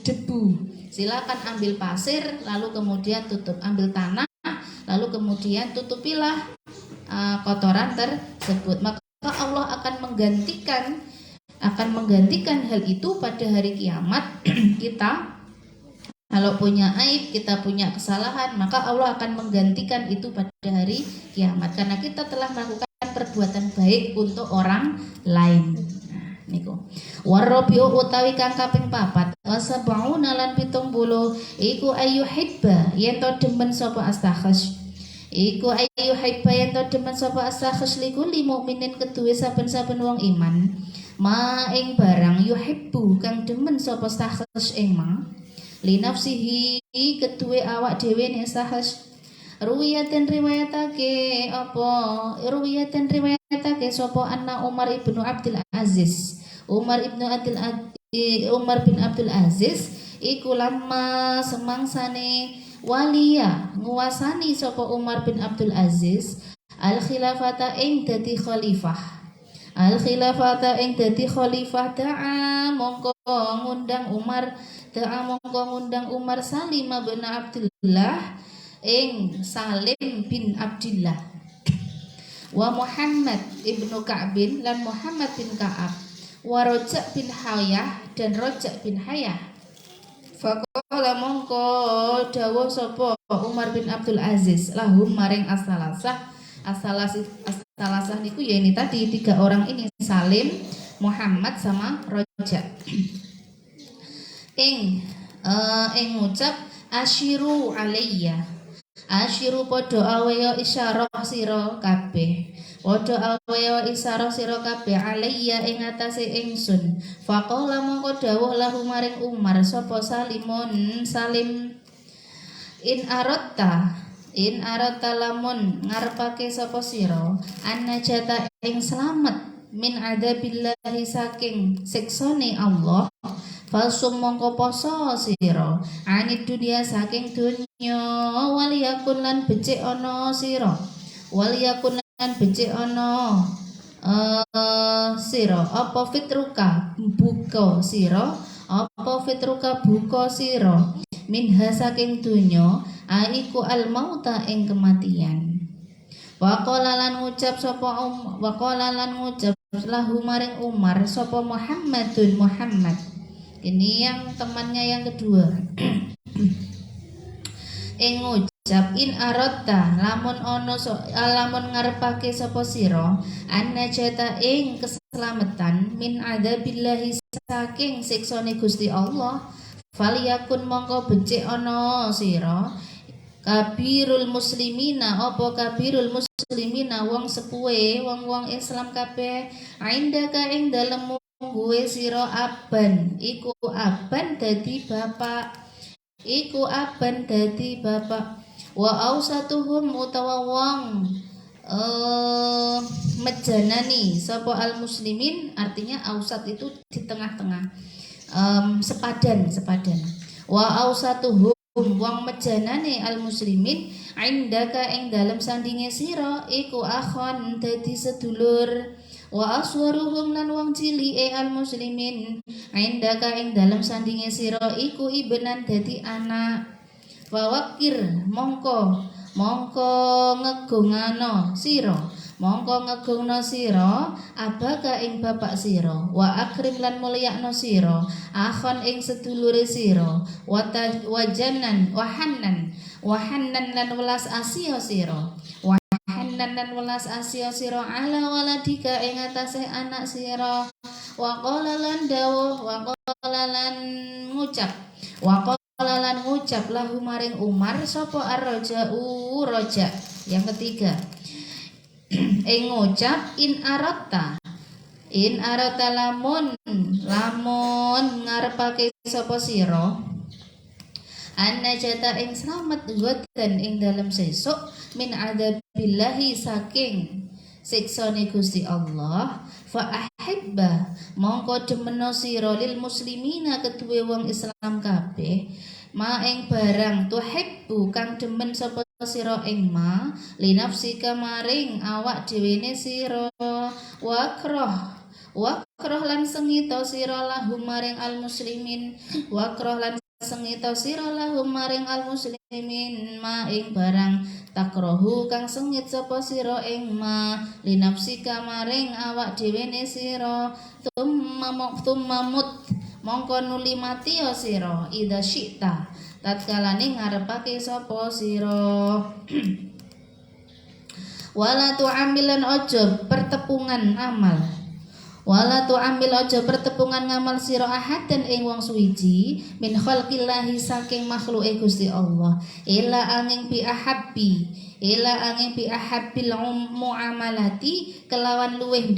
debu. Silakan ambil pasir, lalu kemudian tutup, ambil tanah, lalu kemudian tutupilah kotoran tersebut. Maka Allah akan menggantikan hal itu pada hari kiamat. Kita kalau punya aib, kita punya kesalahan, maka Allah akan menggantikan itu pada hari kiamat karena kita telah melakukan perbuatan baik untuk orang lain. Niku warabiu utawi kang kaping 4 wasabuna lan 70 iku ayyuhibba yen to demen sapa astakhas iku ayyuhibba yen to demen sapa astakhas liku li mukminin keduwe saben-saben wong iman ma ing barang yuhibbu kang demen sapa astakhas ing ma li nafsihi keduwe awak dhewe ne astakhas ruwiyatan riwayatake sapa anna Umar ibnu Abdul Aziz Umar bin Abdul Aziz iku lama semangsane waliya nguasani sapa Umar bin Abdul Aziz al khilafata ing dadi khalifah da'a mongko ngundang Umar Salim bin Abdullah ing Salim bin Abdullah wa Muhammad ibnu Ka'bin lan Muhammad bin Ka'ab wa Rojak bin Hayah dan Rojak bin Hayah. Faqala mongko dawuh sapa Umar bin Abdul Aziz lahum maring as-salasah niku ya ini tadi 3 orang ini Salim, Muhammad sama Rojak. Ing ngucap asyiru alayya asyiru podo aweyo isyarah sira kabeh alayya ing atase ingsun faqala mongko dawuh lahu maring Umar sapa Salim in aratta lamun ngarepake sapa sira annajata ing slamet min adabillahi saking siksane Allah falsum mongko poso sira anid dunia saking dunya waliyakun lan becik ana sira apa fitruka buka sira minha saking dunya aiku al mauta ing kematian waqala lan ngucap lahu maring Umar sapa Muhammad ini yang temannya yang kedua. Ngucap in aratta lamun ngarepake sapa sira annajata ing keselamatan min adabillahi saking siksane Gusti Allah faliyakun mongko becik ana sira kabirul muslimina wong sepuhe wong Islam kabeh indaka ing dalem gue siro aban iku aban dadi bapak wa ausatuhum utawa wong mejanani sapa al muslimin artinya ausat itu di tengah-tengah sepadan wa ausatuhum wong mejanani al muslimin indaka ing dalem sandinge sira iku akhon dadi sedulur wa aswaruhum lan wong cilike al muslimin indaka ing dalem sandinge sira iku ibnan dadi anak wa wakir mongko ngegungana sira abaka ing bapak sira wa akrim lan mulyakno sira akhon ing sedulure sira wahannan lan welas asih sira dan welas asya sira ala waladika ing atase anak sira wa qala lan ngucap lahu maring Umar sapa ar-raja'u raja yang ketiga ngucap in aratta lamun ngarepake sapa sira annajata ing slamet dan ing dalam sesuk min adabillahi saking siksane Gusti Allah fa ahibba mongko demeno sira lil muslimina keduwe wong Islam kabeh ma ing barang tuhibbu kang demen sapa sira ing ma li nafsika maring awak dhewene sira wa Wakroh lan sengito sira lahum maring al muslimin, wakroh lan sengito sira lahum maring al muslimin ma ing barang takrohu kang sengit sapa sira ing ma linafsika maring awak dhewe ne sira tummamut mongko nuli mati ya sira ida syita tatkalane ngarepake sapa sira. Wala tu'amilan ojo pertepungan amal, wala tu'amil ojo pertepungan ngamal sira ahad dan ing wong suwiji min khalqillahi saking makhluke Gusti Allah ila angin bi ahabbi bil muamalati kelawan luweh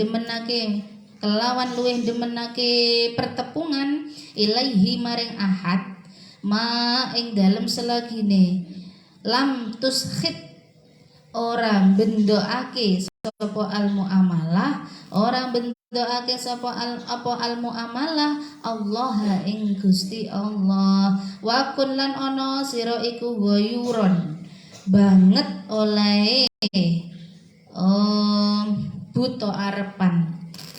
demenake pertepungan ilaihi maring ahad ma ing dalem selagine lam tuskhit orang bendoake sapa al muamalah orang bendoake sapa al muamalah Allah ing Gusti Allah wa kun lan ana sira iku gayuron banget oleh buta arepan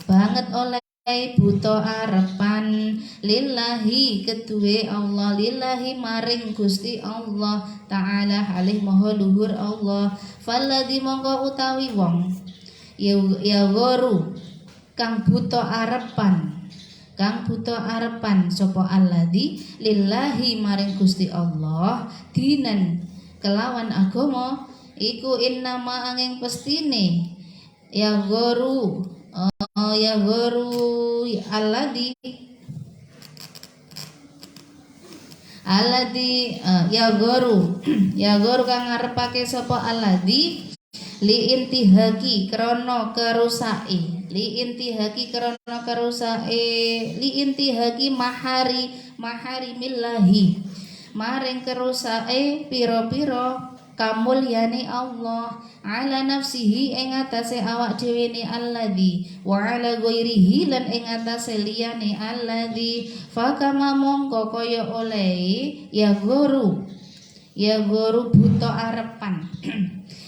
banget oleh buta arepan lillahi keduwe Allah lillahi maring Gusti Allah taala halih maha luhur Allah falladhi mongko utawi wong ya goru kang buta arepan sapa alladhi lillahi maring Gusti Allah dinan kelawan agama iku innama angin pestine ya goru alladhi ya goru kang ngarepake sapa alladhi li intihaki krana kerusake mahari millahi maring kerusake pira-pira kamulyane Allah ala nafsihi ing atase awak dhewe ne alladzi wa ala ghairihi lan ing atase liyane alladzi fakama mongko kaya oleh ya guru buta arepan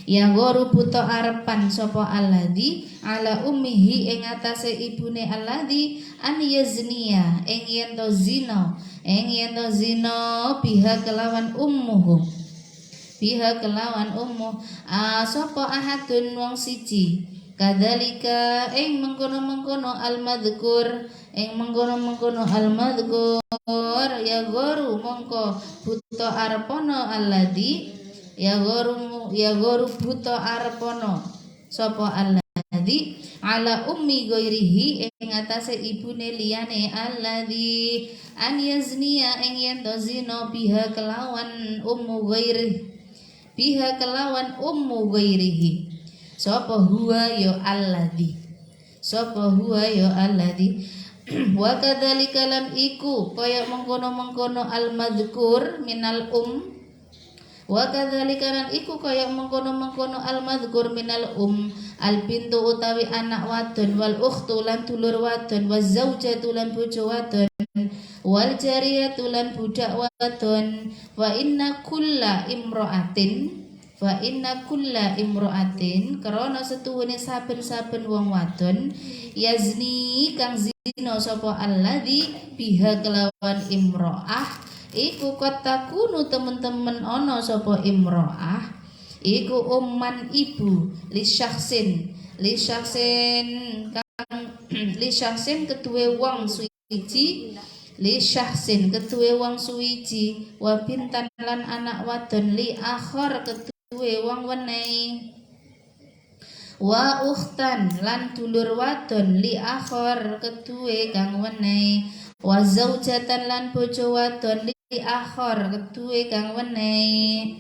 ya guru buta arepan sapa alladzi ala ummihi ing atase ibune alladzi an yazniya ing yen to zina biha kelawan sapa ahadun wong siji kadzalika ing mengkono-mengkono al-madzkur ya guru mongko buta arepana alladzi ya guru buta arepana sapa alladzi ala ummi ghairihi ing atase ibune liyane alladzi an yazniya ing yen to zina biha kelawan ghairihi sapa huwa ya alladzi wa kadzalika lan iku kaya mengkono-mengkono al-madzkur minal wa kadzalika lan iku kaya mengkono-mengkono al-madzkur minal al-bintu utawi anak wadon wal ukhtu lan dulur wadon waz zaujatu lan bojo wadon wal jariyatu lan budak wadon wa inna kulla imro'atin karena setuhune saben-saben wong wadon yazni kang zina sapa alladzi biha kelawan imro'ah iku kotakunu temen-temen ana sapa imro'ah iku umman ibu li syakhsin keduwe wong suwiji wa bintan lan anak wadon li akhir keduwe wong wenehi wa ukhtan lan dulur wadon li akhir keduwe kang wenehi wa zaujatan lan bojo wadon li akhir keduwe kang wenehi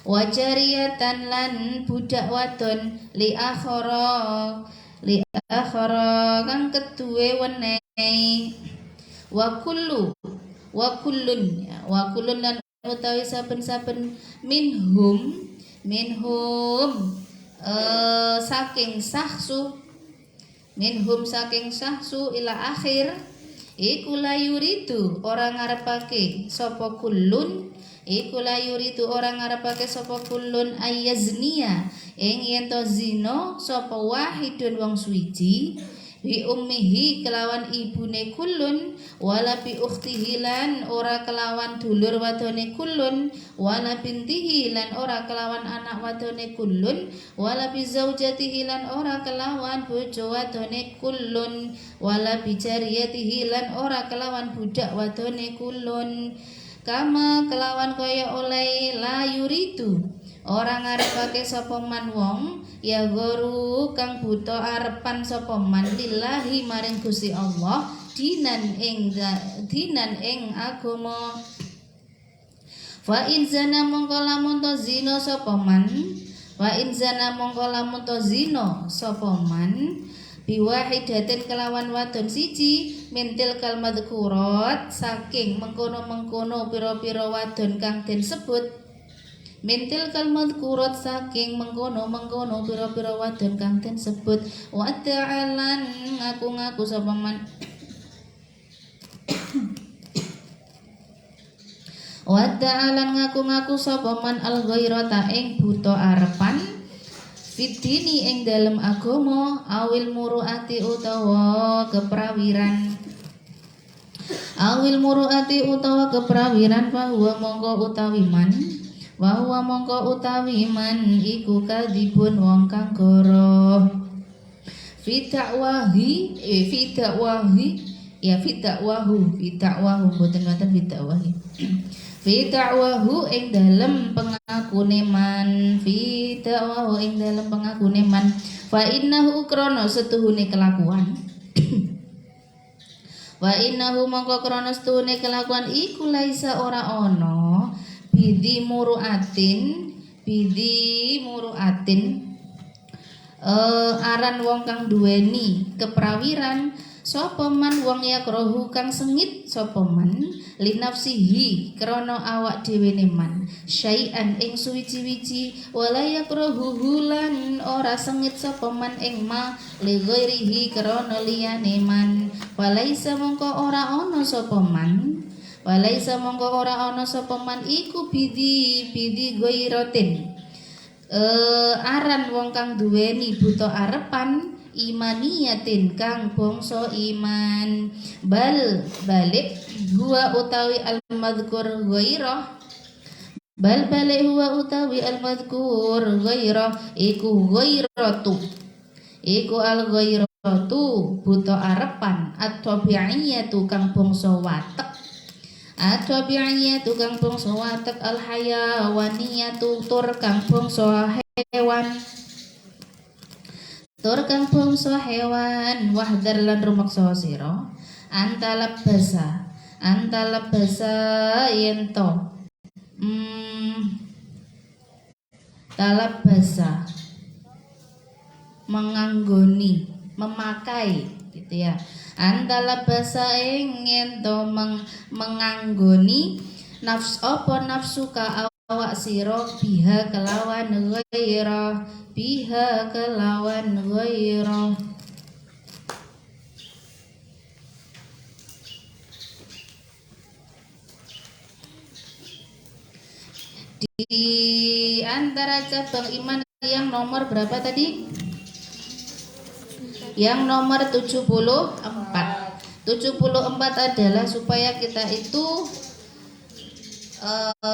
wa jariyatan lan budak wadon li akhara kang keduwe wenehi wa kullun lan utawi saben-saben minhum saking sahsu ila akhir iku la yuridu orang ngarepake sapa kullun ayazniya ing yen to zina sapa wahidun wong suwiji bi ummihi kelawan ibune kullun wala bi ukhtihi lan ora kelawan dulur wadone kullun wala bintihi lan ora kelawan anak wadone kullun wala bi zaujatihi lan ora kelawan bojo wadone kullun wala bi jariyatihi lan ora kelawan budak wadone kullun kama kelawan kaya oleh la yuridu orang ngarepake sapa man wong ya guru kang buta arepan sapa man lillahi maring Gusti Allah dinan ing agama fa in zina mongko lamun to zina sapa man wa in zina mongko lamun to zina sapa man biwahidatin kelawan wadon siji mintil kal madzurat saking mengkono-mengkono pira-pira wadon kang den sebut mintil kalmat kurat saking mengkono pira-pira wadon kang den sebut wa ta'alan ngaku-ngaku sapa man wa ta'alan ngaku-ngaku sapa man al ghairata ing buta arepan fitini ing dalem agama awil muruati utawa keprawiran bahwa mongko utawi man wa mongko utawi man iku kadibun wong kang goroh fi dakwahi mboten wonten fi dakwahi fi dakwahu ing dalem pengakune man fa innahu krana setuhune kelakuan wa innahu mongko krana setuhune kelakuan iku laisa ora ana bidi muruatin aran wong kang duweni keprawiran sapa man wong ya krohu kang sengit sapa man linafsihi krana awak dhewe man syai'an ing suwiji-wiji wala yakrohu hulan ora sengit sapa man ing ma li ghairihi krana liyane man walaisa mongko ora ana sapa man iku bidi ghairatin aran wong kang duweni buta arepan imaniyatin kang bangsa iman balik huwa utawi al-madhkur ghairah iku ghairatu iku al-ghairatu buta arepan at-tabi'iyatu kang bangsa watek at-tabi'iyatu kang bangsa watek al-hayawaniyatu tur kang bangsa hewan wahdar lan rumaksa sira antalabasa yento talabasa menganggoni memakai gitu ya antalabasa ing yento menganggoni nafsu ka awak sira biha kelawan ghairah di antara cabang iman yang nomor berapa tadi? Yang nomor 74 adalah supaya kita itu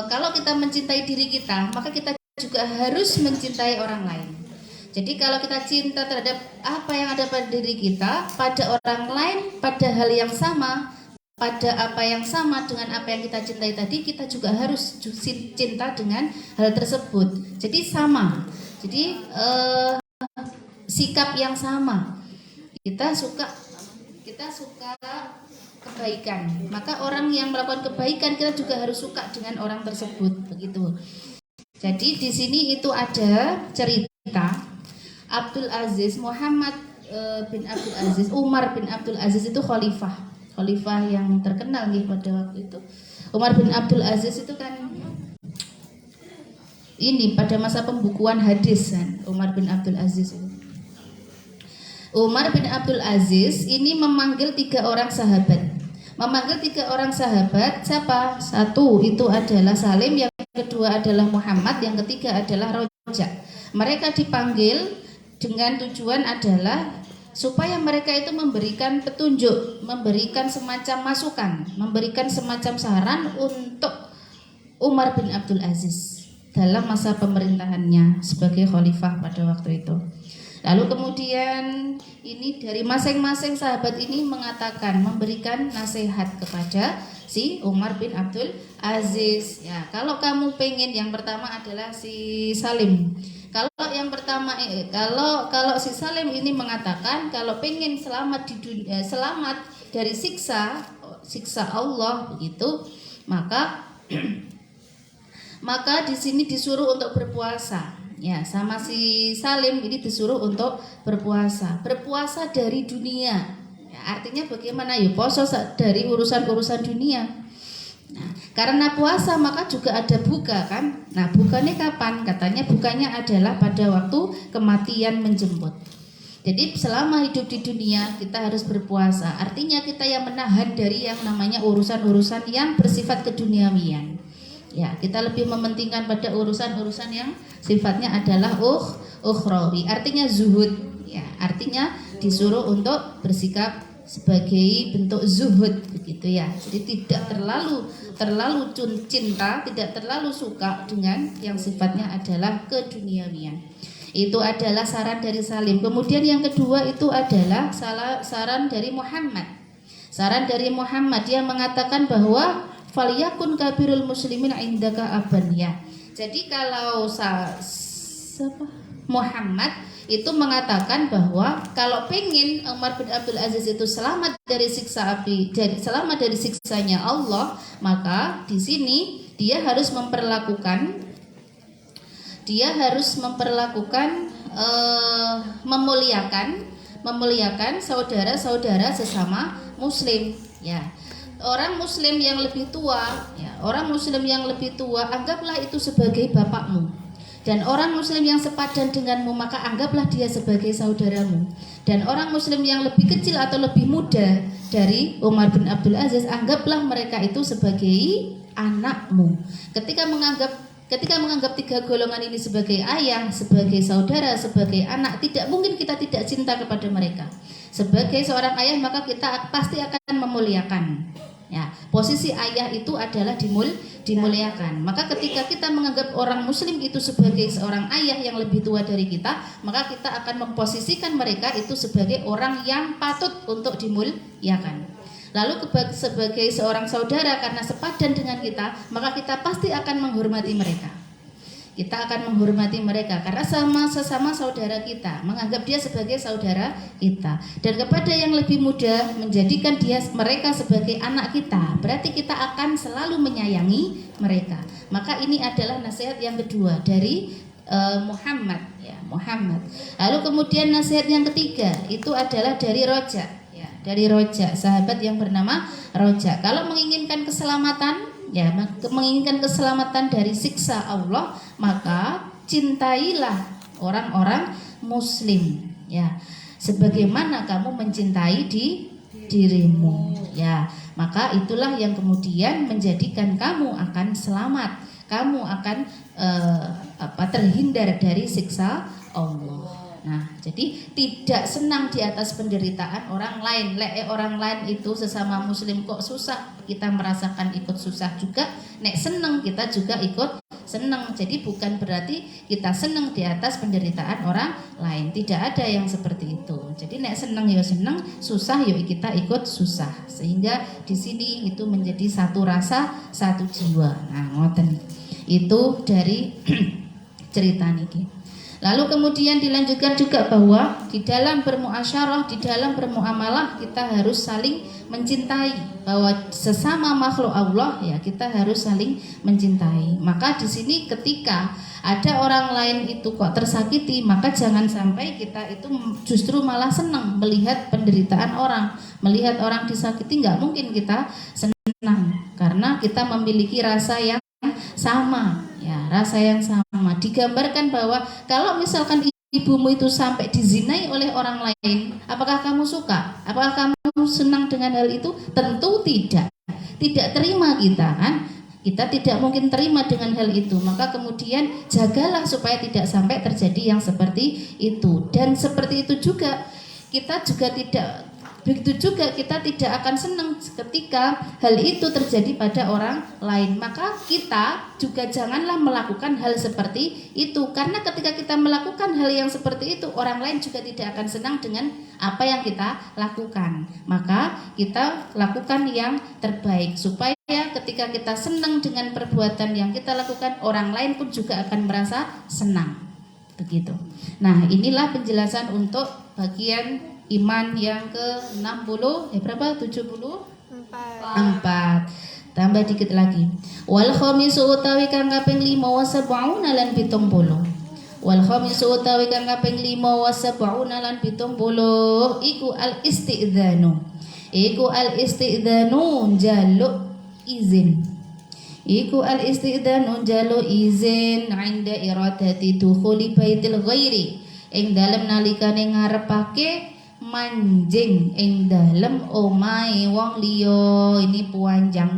kalau kita mencintai diri kita, maka kita juga harus mencintai orang lain. Jadi kalau kita cinta terhadap apa yang ada pada diri kita, pada orang lain, pada hal yang sama, pada apa yang sama dengan apa yang kita cintai tadi, kita juga harus cinta dengan hal tersebut. Jadi sama. Jadi sikap yang sama. Kita suka kebaikan, maka orang yang melakukan kebaikan kita juga harus suka dengan orang tersebut, begitu. Jadi di sini itu ada cerita Abdul Aziz Muhammad bin Abdul Aziz, Umar bin Abdul Aziz itu khalifah yang terkenal nih pada waktu itu. Umar bin Abdul Aziz itu kan ini pada masa pembukuan hadis kan, Umar bin Abdul Aziz itu. Umar bin Abdul Aziz ini memanggil 3 orang sahabat. Siapa? Satu itu adalah Salim, yang kedua adalah Muhammad, yang ketiga adalah Roja. Mereka dipanggil dengan tujuan adalah supaya mereka itu memberikan petunjuk, memberikan semacam masukan, memberikan semacam saran untuk Umar bin Abdul Aziz dalam masa pemerintahannya sebagai khalifah pada waktu itu. Lalu kemudian ini dari masing-masing sahabat ini mengatakan, memberikan nasihat kepada si Umar bin Abdul Aziz. Ya, kalau kamu pengen, yang pertama adalah si Salim. Kalau yang pertama, kalau si Salim ini mengatakan kalau pengen selamat di dunia, selamat dari siksa Allah begitu, maka maka di sini disuruh untuk berpuasa. Ya, sama si Salim ini disuruh untuk berpuasa dari dunia. Ya, artinya bagaimana ya, poso dari urusan-urusan dunia. Nah, karena puasa maka juga ada buka kan. Nah, bukanya kapan? Katanya bukanya adalah pada waktu kematian menjemput. Jadi selama hidup di dunia kita harus berpuasa. Artinya kita yang menahan dari yang namanya urusan-urusan yang bersifat keduniawian. Ya, kita lebih mementingkan pada urusan-urusan yang sifatnya adalah ukhrawi. Artinya zuhud. Ya, artinya disuruh untuk bersikap sebagai bentuk zuhud begitu ya. Jadi tidak terlalu cinta, tidak terlalu suka dengan yang sifatnya adalah keduniawian. Itu adalah saran dari Salim. Kemudian yang kedua itu adalah saran dari Muhammad. Saran dari Muhammad, dia mengatakan bahwa faliyakun kabirul muslimin indaka aban ya. Jadi kalau Muhammad itu mengatakan bahwa kalau pengen Umar bin Abdul Aziz itu selamat dari siksa api, selamat dari siksanya Allah, maka di sini dia harus memperlakukan memuliakan saudara-saudara sesama muslim ya. Orang muslim yang lebih tua ya, anggaplah itu sebagai bapakmu. Dan orang muslim yang sepadan denganmu maka anggaplah dia sebagai saudaramu. Dan orang muslim yang lebih kecil atau lebih muda dari Umar bin Abdul Aziz, anggaplah mereka itu sebagai anakmu. Ketika menganggap tiga golongan ini sebagai ayah, sebagai saudara, sebagai anak, tidak mungkin kita tidak cinta kepada mereka. Sebagai seorang ayah maka kita pasti akan memuliakan. Ya, posisi ayah itu adalah dimuliakan. Maka ketika kita menganggap orang muslim itu sebagai seorang ayah yang lebih tua dari kita, maka kita akan memposisikan mereka itu sebagai orang yang patut untuk dimuliakan. Lalu sebagai seorang saudara karena sepadan dengan kita, maka kita pasti akan menghormati mereka. Kita akan menghormati mereka karena sesama saudara kita, menganggap dia sebagai saudara kita. Dan kepada yang lebih muda, menjadikan mereka sebagai anak kita, berarti kita akan selalu menyayangi mereka. Maka ini adalah nasihat yang kedua dari Muhammad ya, Muhammad. Lalu kemudian nasihat yang ketiga itu adalah dari Roja ya, dari Roja, sahabat yang bernama Roja. Kalau menginginkan keselamatan ya, menginginkan keselamatan dari siksa Allah, maka cintailah orang-orang muslim ya, sebagaimana kamu mencintai dirimu ya. Maka itulah yang kemudian menjadikan kamu akan selamat, kamu akan terhindar dari siksa Allah. Nah, jadi tidak senang di atas penderitaan orang lain. Orang lain itu sesama muslim kok susah, kita merasakan ikut susah juga. Nek senang kita juga ikut senang. Jadi bukan berarti kita senang di atas penderitaan orang lain. Tidak ada yang seperti itu. Jadi nek senang ya senang, susah ya kita ikut susah. Sehingga di sini itu menjadi satu rasa, satu jiwa. Nah, ngoten. Itu dari cerita niki. Lalu kemudian dilanjutkan juga bahwa di dalam bermuasyarah, di dalam bermuamalah kita harus saling mencintai, bahwa sesama makhluk Allah ya kita harus saling mencintai. Maka di sini ketika ada orang lain itu kok tersakiti, maka jangan sampai kita itu justru malah senang melihat penderitaan orang, melihat orang disakiti. Nggak mungkin kita senang karena kita memiliki rasa yang sama ya, rasa yang sama. Digambarkan bahwa kalau misalkan ibumu itu sampai dizinai oleh orang lain, apakah kamu suka? Apakah kamu senang dengan hal itu? Tentu tidak. Tidak terima kita kan? Kita tidak mungkin terima dengan hal itu. Maka kemudian jagalah supaya tidak sampai terjadi yang seperti itu. Dan seperti itu juga kita juga tidak begitu juga kita tidak akan senang ketika hal itu terjadi pada orang lain. Maka kita juga janganlah melakukan hal seperti itu, karena ketika kita melakukan hal yang seperti itu, orang lain juga tidak akan senang dengan apa yang kita lakukan. Maka kita lakukan yang terbaik supaya ketika kita senang dengan perbuatan yang kita lakukan, orang lain pun juga akan merasa senang. Begitu. Nah, inilah penjelasan untuk bagian iman yang ke-60 berapa? 74. Tambah dikit lagi. Wal khamisu utawi kang kaping 5 wa sab'una lan 70. Wal khamisu utawi kang kaping 5 wa sab'una lan 70 iku al istidzanu. Iku al istidzanu jaluk izin. Iku al istidzanu jaluk izin 'inda iradati dukhuli baitil ghairi. Ing dalem nalikane ngarepake manjing ing dalem omahe wong liya. Ini puanjang.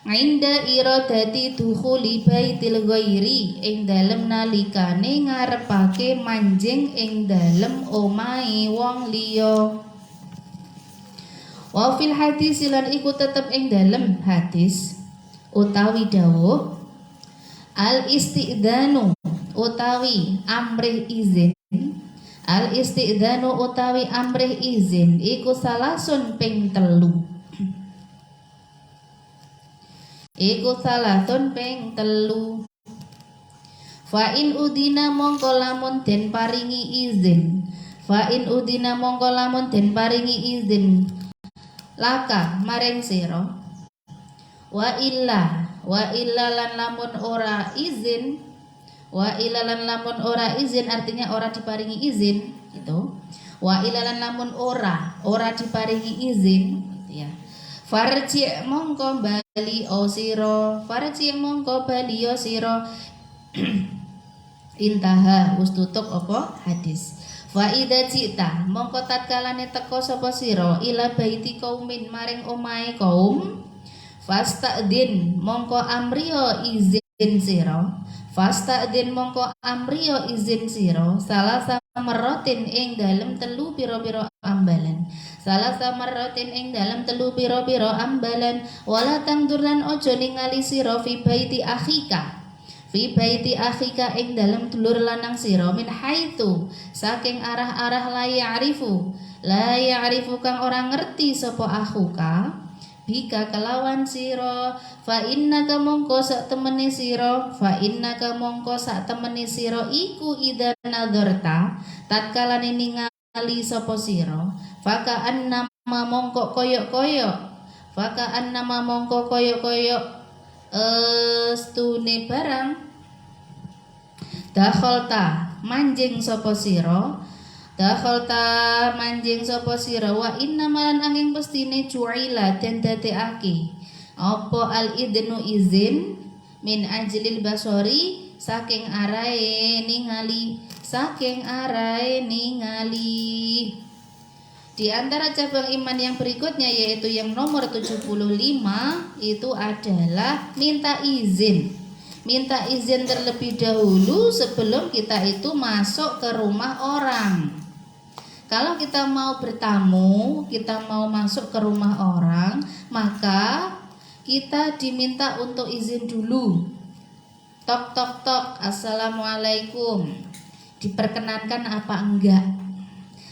Inda iradati dukhuli baitil ghairi, ing dalem nalikane ngarepake manjing ing dalem omahe wong liya. Wa fil hadis lan iku tetep ing dalem hadis utawi dawuh al istidzanu utawi amrih izin. Al istidzanu utawi amrih izin iku salasun ping 3. Iku salasun ping 3. Fa in udina mongko lamun den paringi izin. Fa in udina mongko lamun den paringi izin laka maring sira. Wa illa lan lamun ora izin. Wa ilalan lamun ora izin artinya ora diparingi izin gitu. Wa ilalan lamun ora diparingi izin gitu ya. Farji mongko bali o sira, farji mongko bali o sira. Intaha wis tutup apa hadis. Fa idza cita mongko tatkalane teko sapa sira ila baiti kaumin maring omahe kaum, fastadin mongko amriyo izin sira. Fastadin mongko amriyo izin sira salah samarrotin ing dalem telu pira-pira ambalan. Salah samarrotin ing dalem telu pira-pira ambalan. Wala tangduran ojo ningali sira fi baiti akhika. Fi baiti akhika ing dalem dulur lanang sira min haitu saking arah-arah la ya'rifu kang ora ngerti sapa akhuka bika kelawan sira. Fa innaka mongko sak temene sira iku idza nadzarta tatkala ningali sapa sira faka annama mongko koyok-koyok stune barang dakhalta manjing sapa sira wa inna malan angin pestine ju'ila dan dadekake apa al idnu izin min ajlil basori saking arahe ningali. Di antara cabang iman yang berikutnya yaitu yang nomor 75 itu adalah minta izin terlebih dahulu sebelum kita itu masuk ke rumah orang. Kalau kita mau bertamu, kita mau masuk ke rumah orang, maka kita diminta untuk izin dulu. Tok tok tok, assalamualaikum. Diperkenankan apa enggak?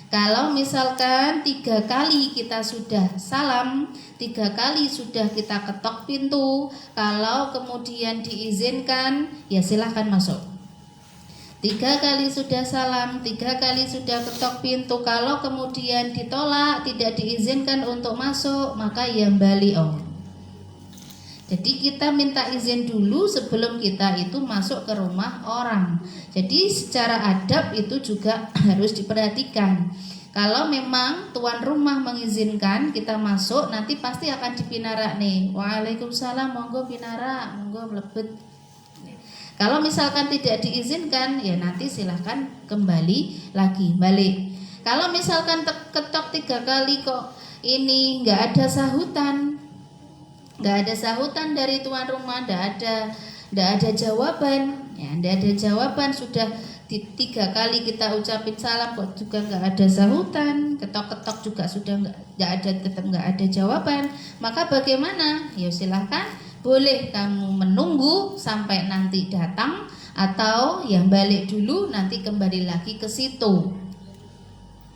Kalau misalkan 3 kali kita sudah salam, 3 kali sudah kita ketok pintu, kalau kemudian diizinkan, ya silahkan masuk. 3 kali sudah salam, 3 kali sudah ketok pintu, kalau kemudian ditolak, tidak diizinkan untuk masuk, maka ya bali'o. Jadi kita minta izin dulu sebelum kita itu masuk ke rumah orang. Jadi secara adab itu juga harus diperhatikan. Kalau memang tuan rumah mengizinkan kita masuk, nanti pasti akan dipinara nih. Waalaikumsalam, monggo pinara, monggo mlebet. Kalau misalkan tidak diizinkan, ya nanti silahkan kembali lagi, balik. Kalau misalkan ketok 3 kali kok ini nggak ada sahutan dari tuan rumah, nggak ada jawaban, ya nggak ada jawaban, sudah 3 kali kita ucapin salam kok juga nggak ada sahutan, ketok-ketok juga sudah nggak ada, tetap nggak ada jawaban, maka bagaimana? Ya silahkan, boleh kamu menunggu sampai nanti datang, atau yang balik dulu nanti kembali lagi ke situ.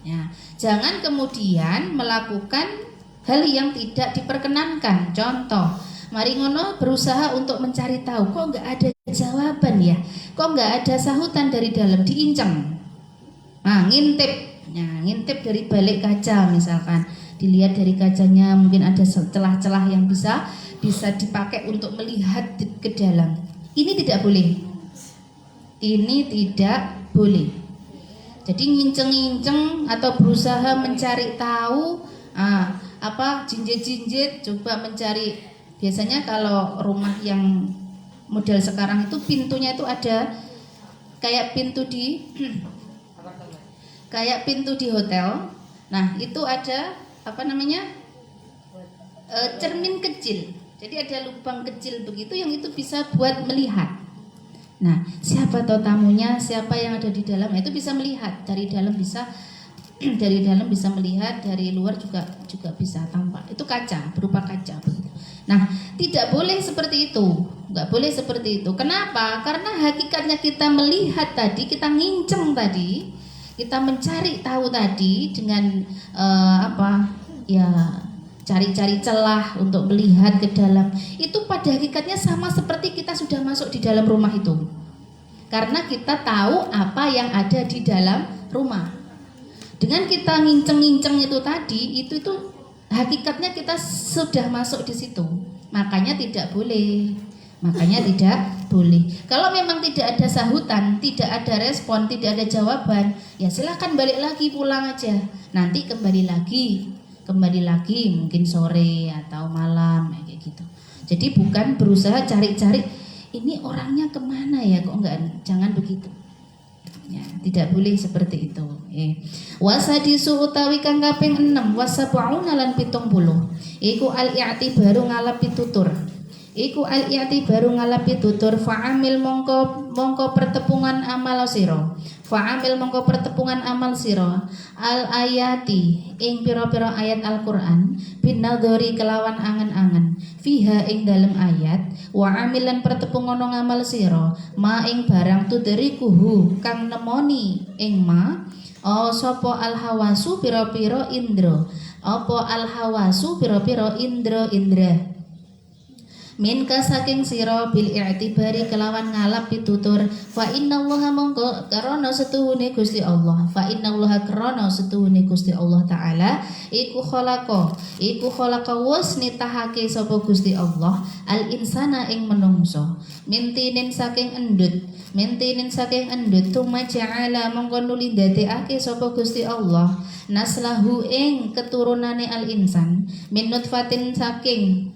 Ya, jangan kemudian melakukan hal yang tidak diperkenankan. Contoh, mari ngono berusaha untuk mencari tahu, kok nggak ada jawaban ya, kok nggak ada sahutan dari dalam, diinceng. Nah, ngintip dari balik kaca misalkan, dilihat dari kacanya mungkin ada celah-celah yang bisa dipakai untuk melihat ke dalam. Ini tidak boleh. Ini tidak boleh. Jadi nginceng-nginceng atau berusaha mencari tahu, jinjit-jinjit, coba mencari. Biasanya kalau rumah yang model sekarang itu pintunya itu ada kayak pintu di hotel. Nah, itu ada cermin kecil. Jadi ada lubang kecil begitu yang itu bisa buat melihat. Nah, siapa tahu tamunya, siapa yang ada di dalam, itu bisa melihat dari dalam, bisa melihat, dari luar juga bisa tampak. Itu kaca, berupa kaca begitu. Nah, tidak boleh seperti itu, nggak boleh seperti itu. Kenapa? Karena hakikatnya kita melihat tadi, kita nginceng tadi, kita mencari tahu tadi dengan cari-cari celah untuk melihat ke dalam. Itu pada hakikatnya sama seperti kita sudah masuk di dalam rumah itu. Karena kita tahu apa yang ada di dalam rumah. Dengan kita nginceng-nginceng itu tadi, itu hakikatnya kita sudah masuk di situ. Makanya tidak boleh. Kalau memang tidak ada sahutan, tidak ada respon, tidak ada jawaban, ya silakan balik lagi, pulang aja. Nanti kembali lagi mungkin sore atau malam kayak gitu. Jadi bukan berusaha cari-cari ini orangnya kemana ya, kok enggak, jangan begitu ya, tidak boleh seperti itu. Wasadisu utawi kang kaping 6 wasabauna lan 70 iku al-i'tibaru ngalapi tutur fa'amil mongko pertepungan amal sira al-ayati ing pira-pira ayat Al-Qur'an binadhari kelawan angen-angen fiha ing dalem ayat wa amilan pertepungan ngamal sira ma ing barang tudrikuhu kang nemoni ing ma sapa al-hawasu pira-pira indra indra minka saking sira bil i'tibari kelawan ngalap pitutur fa innallaha mongko karana setuhune Gusti Allah taala iku khalaqa was nitahake sapa Gusti Allah al insana ing menungso mintinin saking endut tuma ja'ala mongko nuli ndadekake sapa Gusti Allah naslahu ing keturunane al insan min nutfatin saking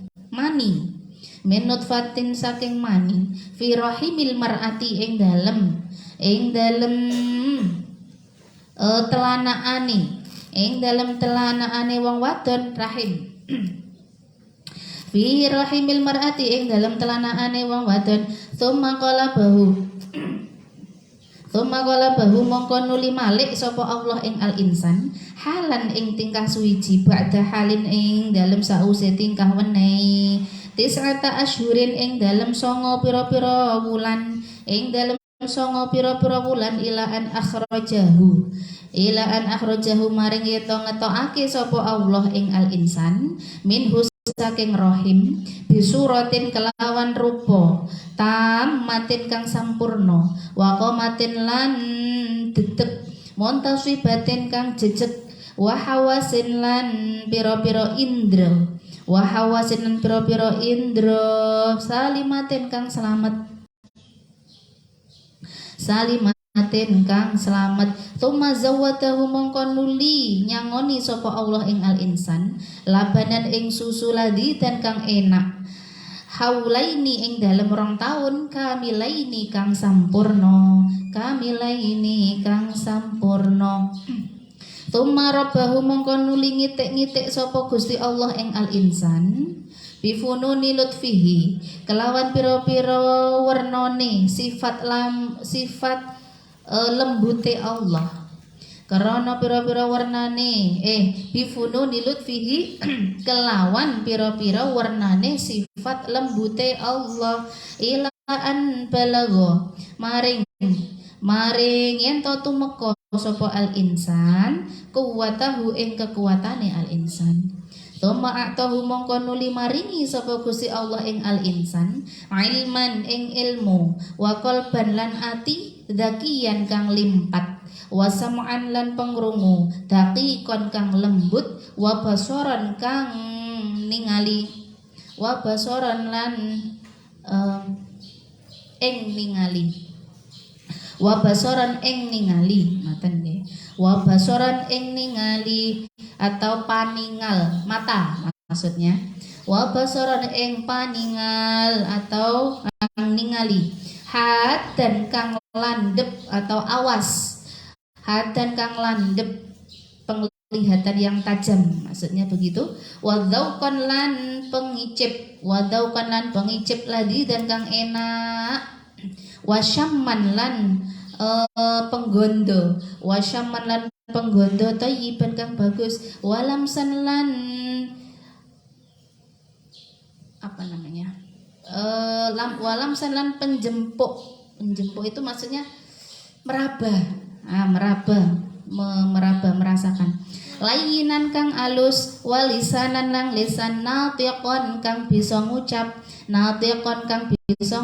mani fi rahimil mar'ati ing dalem telanaane wong wadon rahim fi rahimil mar'ati ing dalem telanaane wong wadon tsumma qala bahu mongko nuli malik sapa Allah ing al insan halan ing tingkah suwiji ba'da halin ing dalem sause tingkah wenehi tis'ata asyhurin ing dalem songo pira-pira wulan ila an akhrajahu maring yeto ngetokake sapa Allah ing al insan minhu saking rahim bisuratin kelawan rupa tamatin kang sampurna wa qamatin lan dedeg montasibatin kang jejeg wa hawasin lan pira-pira indra salimatin kang selamat tuma zawatahu mongko nuli nyangoni sapa Allah ing al insan labanan ing susu ladi dan kang enak haulaini ing dalem 2 taun kamilaini kang sampurna Tuma rabbahu mongko nuli ngitik-ngitik sapa Gusti Allah ing al insan bifununi lutfihi kelawan pira-pira wernane sifat lembute Allah. Karena pira-pira warnane bifunu nilut fihi kelawan pira-pira warnane sifat lembute Allah ila an balago maring yen to tumeka sapa al insan kuwatahu ing kekuatane al insan. Tuma atahu mongko nuli maringi sapa Gusti Allah ing al insan ilman ing ilmu wa qalban lan ati zakiyan kang limpat wa sam'an lan pengrungu daqiqon kang lembut wa basoran kang ningali wa basoran lan ing ningali wa basoran ing ningali maten nggih wa basoran ing ningali atau paningal mata maksudnya wa basoran ing paningal atau kang ningali had dan kang landep atau awas had dan kang landep penglihatan yang tajam maksudnya begitu wa dzauqan lan pengicip ladi dan kang enak wa syamman lan penggondo thayyiban kang bagus walamsan lan walamsan lan penjempuk itu maksudnya meraba merasakan layinan kang alus walisanan lang lisan natiqon kang bisa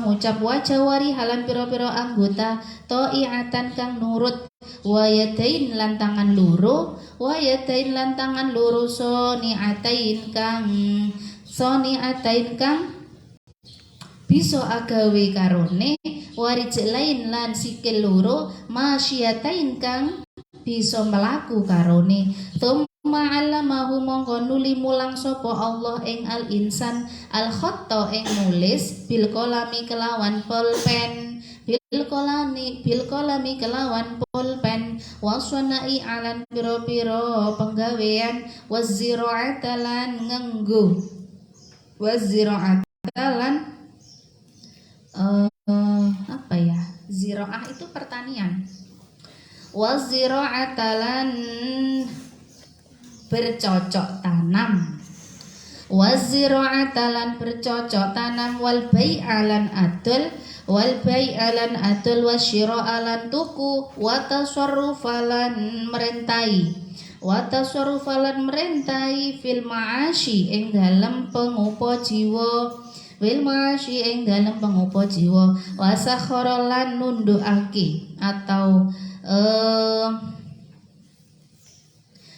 ngucap wajawari halan piro-piro anggota to'iatan kang nurut wayadain lantangan loro soni'atain kang bisa agawe karone warijlain lan sikil loro masyiatain kang bisa melaku karone ma'allamahu mongko nuli mulang sapa Allah ing al insan al khatta ing nulis bil qalami kelawan pulpen waswanai alan piro-piro penggawean wazira'atalan ngenggo wazira'atalan ziraah itu pertanian wazira'atalan bercocok tanam wazira'atalan bercocok tanam wal bai'alan adul wasyira'alan tuku watasarrufalan merentai fil ma'ashi ing dalem pengupo jiwa wasakharalan nundukake atau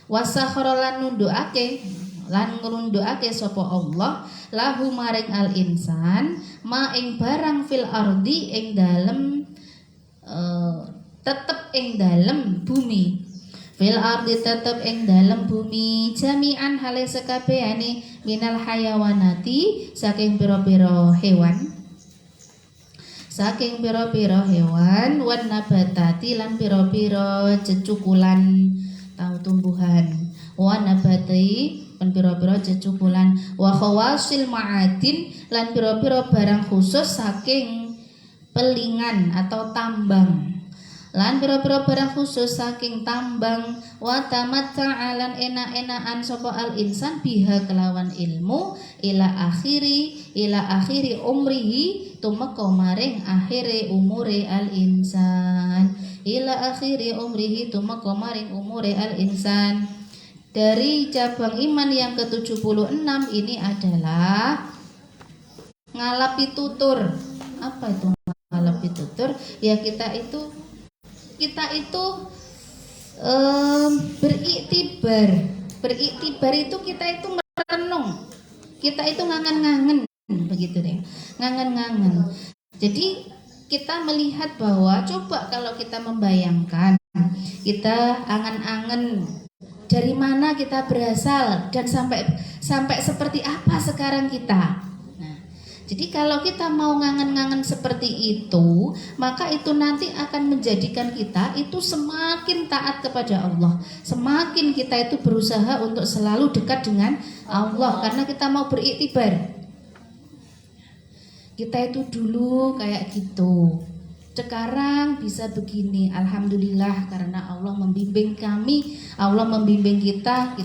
wasakharalan ngrundukake sapa Allah lahu maring al insan ma ing barang fil ardi ing dalem tetep ing dalem bumi fil ardi tetep ing dalem bumi jami'an hale sekabehane minal hayawanati saking pira-pira hewan wan nabatati lan pira-pira cecukulan tau tumbuhan wa nabati lan pira-pira cecukulan wa khawasil ma'adin lan pira-pira barang khusus saking pelingan atau tambang lan pira-pira barang khusus saking tambang wa tamatta'alan enak-enakan sapa al insan biha kelawan ilmu ila akhiri umrihi tumeka maring akhire umure al insan dari cabang iman yang ke-76 ini adalah ngalapi tutur. Apa itu ngalapi tutur? Ya kita itu beriktibar itu kita itu merenung, kita itu ngangen-ngangen begitu deh, ngangen-ngangen. Jadi kita melihat bahwa coba kalau kita membayangkan, kita angen-angen dari mana kita berasal dan sampai seperti apa sekarang kita. Nah, jadi kalau kita mau ngangen-ngangen seperti itu, maka itu nanti akan menjadikan kita itu semakin taat kepada Allah. Semakin kita itu berusaha untuk selalu dekat dengan Allah karena kita mau beriktibar. Kita itu dulu kayak gitu. sekarang bisa begini, alhamdulillah, karena Allah membimbing kami, Allah membimbing kita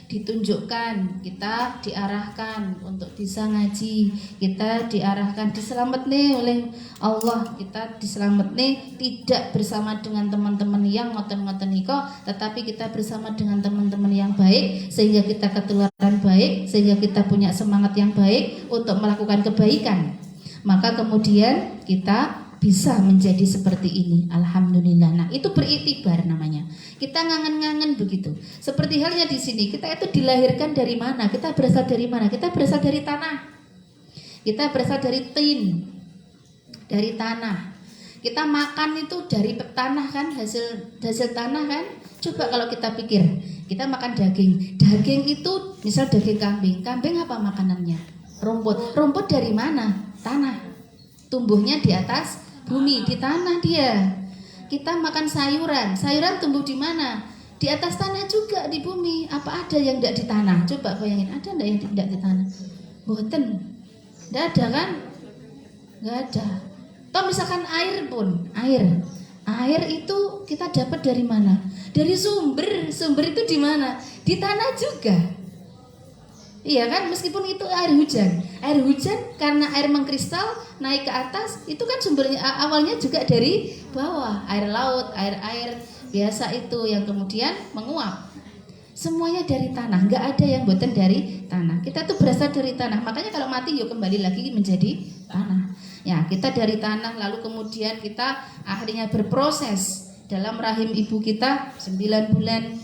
ditunjukkan, kita diarahkan untuk bisa ngaji, kita diarahkan diselamat nih oleh Allah, kita diselamat nih tidak bersama dengan teman-teman yang ngoten-ngoten niko, tetapi kita bersama dengan teman-teman yang baik, sehingga kita ketularan baik, sehingga kita punya semangat yang baik untuk melakukan kebaikan. Maka kemudian kita bisa menjadi seperti ini, alhamdulillah. Nah, itu beriktibar namanya. Kita ngangen-ngangen begitu. Seperti halnya di sini, kita itu dilahirkan dari mana? Kita berasal dari mana? Kita berasal dari tanah. Kita berasal dari tin, dari tanah. Kita makan itu dari tanah kan, hasil tanah kan. Coba kalau kita pikir, kita makan daging. Daging itu misal daging kambing. Kambing apa makanannya? Rumput. Rumput dari mana? Tanah. Tumbuhnya di atas bumi, di tanah dia. Kita makan sayuran, sayuran tumbuh di mana? Di atas tanah juga, di bumi. Apa ada yang tidak di tanah? Coba bayangin, ada enggak yang tidak di tanah? Boten, tidak ada kan? Nggak ada. Toh misalkan air pun, air itu kita dapat dari mana? Dari sumber itu di mana? Di tanah juga. Iya kan, meskipun itu air hujan karena air mengkristal naik ke atas, itu kan sumbernya awalnya juga dari bawah, air laut, air biasa itu yang kemudian menguap. Semuanya dari tanah, nggak ada yang buatan dari tanah. Kita tuh berasal dari tanah, makanya kalau mati yuk kembali lagi menjadi tanah. Ya, kita dari tanah, lalu kemudian kita akhirnya berproses dalam rahim ibu kita 9 bulan.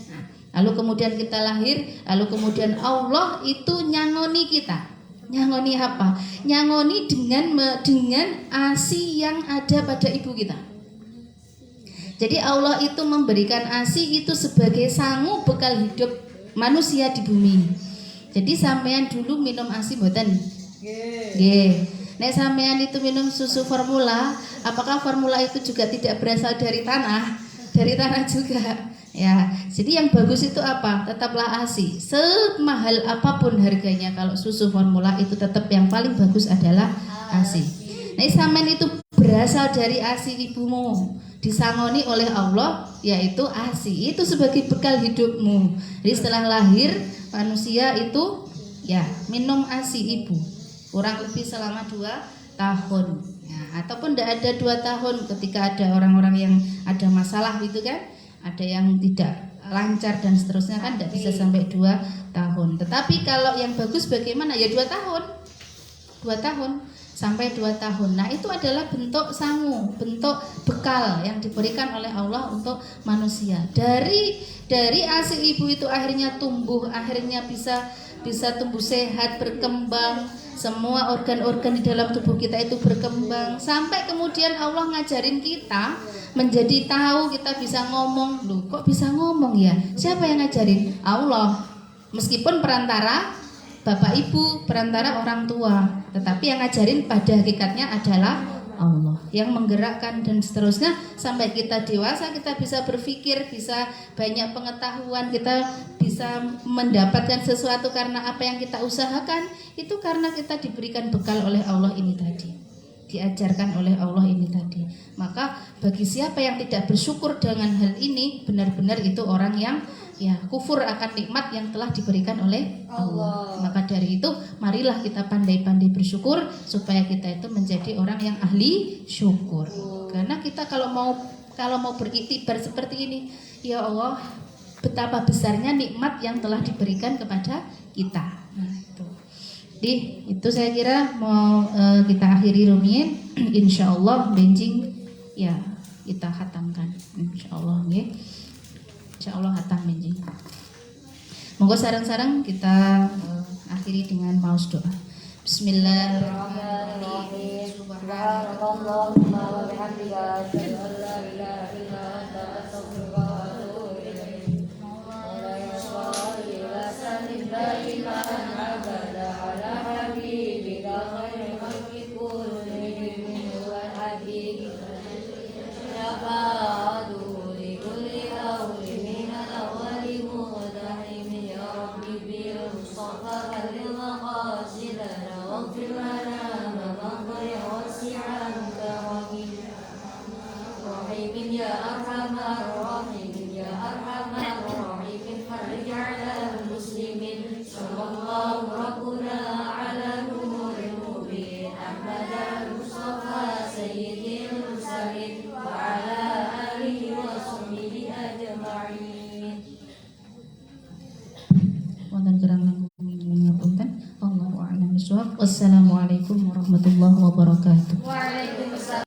Lalu kemudian kita lahir, lalu kemudian Allah itu nyangoni kita. Nyangoni apa? Nyangoni dengan ASI yang ada pada ibu kita. Jadi Allah itu memberikan ASI itu sebagai sangu bekal hidup manusia di bumi. Jadi sampean dulu minum ASI mboten? Nggih. Nek sampean itu minum susu formula, apakah formula itu juga tidak berasal dari tanah? Dari tanah juga. Ya, jadi yang bagus itu apa? Tetaplah ASI. Semahal apapun harganya, kalau susu formula itu tetap yang paling bagus adalah ASI. Nah, sampean itu berasal dari ASI ibumu, disangoni oleh Allah, yaitu ASI. Itu sebagai bekal hidupmu. Jadi setelah lahir manusia itu ya minum ASI ibu kurang lebih selama 2 tahun. Ya, ataupun tidak ada 2 tahun ketika ada orang-orang yang ada masalah gitu kan. Ada yang tidak lancar dan seterusnya kan tidak bisa sampai 2 tahun. Tetapi kalau yang bagus bagaimana? Ya 2 tahun. 2 tahun sampai 2 tahun. Nah, itu adalah bentuk sangu, bentuk bekal yang diberikan oleh Allah untuk manusia. Dari ASI ibu itu akhirnya tumbuh, akhirnya bisa tumbuh sehat, berkembang. Semua organ-organ di dalam tubuh kita itu berkembang sampai kemudian Allah ngajarin kita menjadi tahu, kita bisa ngomong. Loh, kok bisa ngomong ya? Siapa yang ngajarin? Allah. Meskipun perantara bapak ibu, perantara orang tua, tetapi yang ngajarin pada hakikatnya adalah Allah yang menggerakkan dan seterusnya sampai kita dewasa, kita bisa berpikir, bisa banyak pengetahuan, kita bisa mendapatkan sesuatu karena apa yang kita usahakan itu karena kita diberikan bekal oleh Allah ini tadi, diajarkan oleh Allah ini tadi. Maka bagi siapa yang tidak bersyukur dengan hal ini, benar-benar itu orang yang ya kufur akan nikmat yang telah diberikan oleh Allah. Maka dari itu marilah kita pandai-pandai bersyukur supaya kita itu menjadi orang yang ahli syukur. Karena kita kalau mau beriktibar seperti ini, ya Allah, betapa besarnya nikmat yang telah diberikan kepada kita. Nah, itu saya kira mau kita akhiri rumiyin. Insyaallah benjing ya kita khatamkan insyaallah nggih. Insyaallah hatam benjing. Monggo sareng-sareng kita akhiri dengan maos doa. Bismillahirrahmanirrahim. Subhanallahumma wa bihamdika asyhadu an la ilaha illa anta astaghfiruka wa atubu ilaik. Mawlana shalli wa sallim daiman abada ala habibika khairil khalqi kullihim wa habibika syafa'atu li kulli awli min al-awwali mudahim ya rabbi bil mustafa lil maqasidana واغفر لنا ما مضى واسع عنك رحيم a'lam bishawab. Wassalamualaikum warahmatullahi wabarakatuh. Waalaikumsalam.